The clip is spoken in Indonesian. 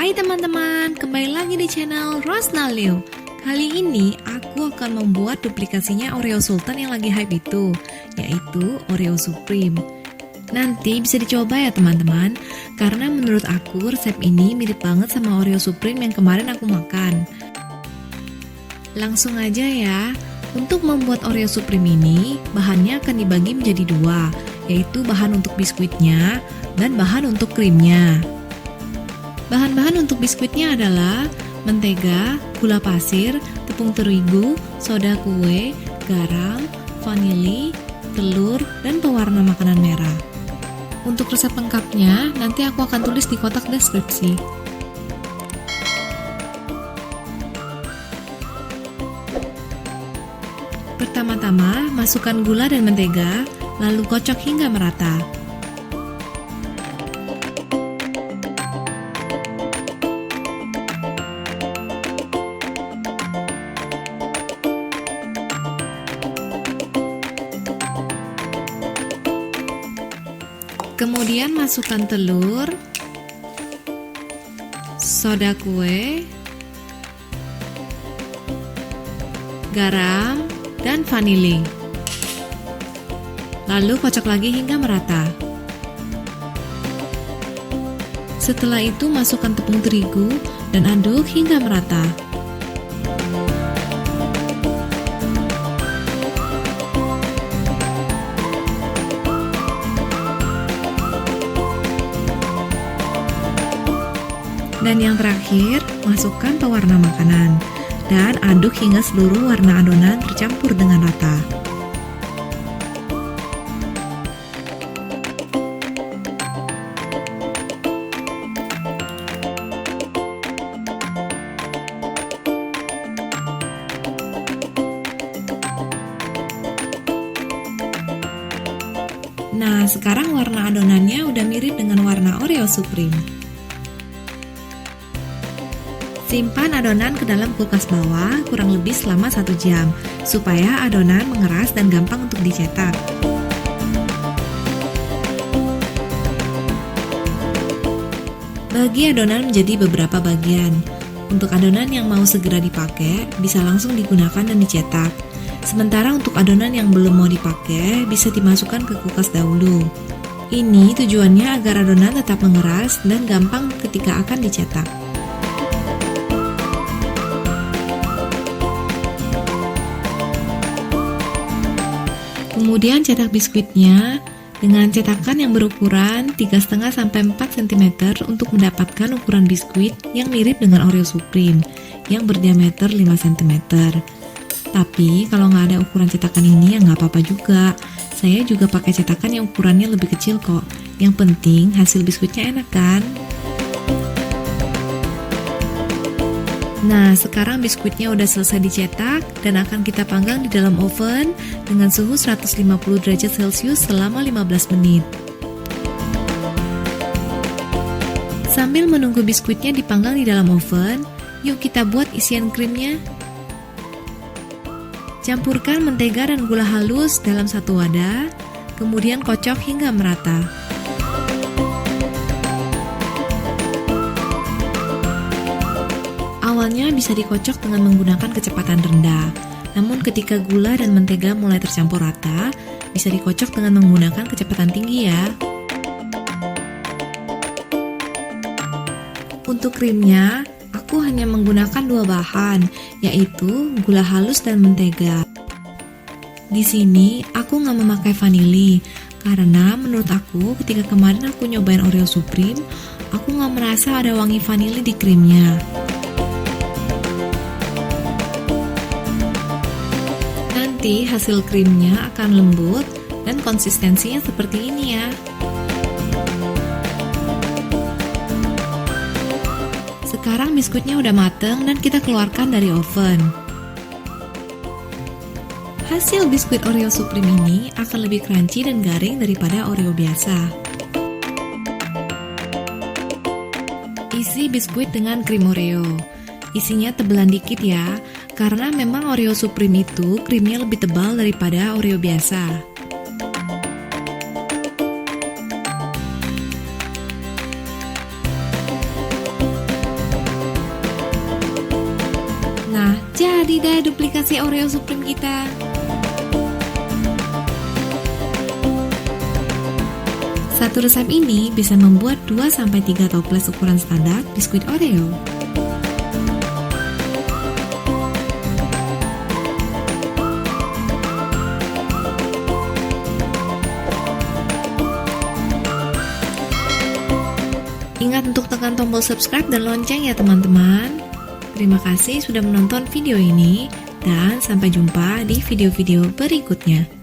Hai teman-teman, kembali lagi di channel Rosna Liu. Kali ini aku akan membuat duplikasinya Oreo Sultan yang lagi hype itu, yaitu Oreo Supreme. Nanti bisa dicoba ya teman-teman, karena menurut aku resep ini mirip banget sama Oreo Supreme yang kemarin aku makan. Langsung aja ya. Untuk membuat Oreo Supreme ini, bahannya akan dibagi menjadi dua, yaitu bahan untuk biskuitnya dan bahan untuk krimnya. Bahan-bahan untuk biskuitnya adalah mentega, gula pasir, tepung terigu, soda kue, garam, vanili, telur, dan pewarna makanan merah. Untuk resep lengkapnya, nanti aku akan tulis di kotak deskripsi. Pertama-tama, masukkan gula dan mentega, lalu kocok hingga merata. Kemudian masukkan telur, soda kue, garam, dan vanili. Lalu kocok lagi hingga merata. Setelah itu masukkan tepung terigu dan aduk hingga merata. Dan yang terakhir, masukkan pewarna makanan dan aduk hingga seluruh warna adonan tercampur dengan rata. Nah, sekarang warna adonannya udah mirip dengan warna Oreo Supreme. Simpan adonan ke dalam kulkas bawah kurang lebih selama 1 jam, supaya adonan mengeras dan gampang untuk dicetak. Bagi adonan menjadi beberapa bagian. Untuk adonan yang mau segera dipakai, bisa langsung digunakan dan dicetak. Sementara untuk adonan yang belum mau dipakai, bisa dimasukkan ke kulkas dahulu. Ini tujuannya agar adonan tetap mengeras dan gampang ketika akan dicetak. Kemudian cetak biskuitnya dengan cetakan yang berukuran 3,5 sampai 4 cm untuk mendapatkan ukuran biskuit yang mirip dengan Oreo Supreme yang berdiameter 5 cm. Tapi kalau nggak ada ukuran cetakan ini ya nggak apa-apa juga. Saya juga pakai cetakan yang ukurannya lebih kecil kok. Yang penting hasil biskuitnya enak kan? Nah, sekarang biskuitnya udah selesai dicetak dan akan kita panggang di dalam oven dengan suhu 150 derajat Celcius selama 15 menit. Sambil menunggu biskuitnya dipanggang di dalam oven, yuk kita buat isian krimnya. Campurkan mentega dan gula halus dalam satu wadah, kemudian kocok hingga merata. Awalnya bisa dikocok dengan menggunakan kecepatan rendah, namun ketika gula dan mentega mulai tercampur rata, bisa dikocok dengan menggunakan kecepatan tinggi ya. Untuk krimnya, aku hanya menggunakan 2 bahan, yaitu gula halus dan mentega. Di sini aku nggak memakai vanili, karena menurut aku ketika kemarin aku nyobain Oreo Supreme, aku nggak merasa ada wangi vanili di krimnya. Nanti hasil krimnya akan lembut dan konsistensinya seperti ini ya. Sekarang biskuitnya udah mateng dan kita keluarkan dari oven. Hasil biskuit Oreo Supreme ini akan lebih crunchy dan garing daripada Oreo biasa. Isi biskuit dengan krim Oreo. Isinya tebelan dikit ya, karena memang Oreo Supreme itu krimnya lebih tebal daripada Oreo biasa. Jadi deh duplikasi Oreo Supreme kita. Satu resep ini bisa membuat 2-3 toples ukuran standar biskuit Oreo. Ingat untuk tekan tombol subscribe dan lonceng ya teman-teman. Terima kasih sudah menonton video ini dan sampai jumpa di video-video berikutnya.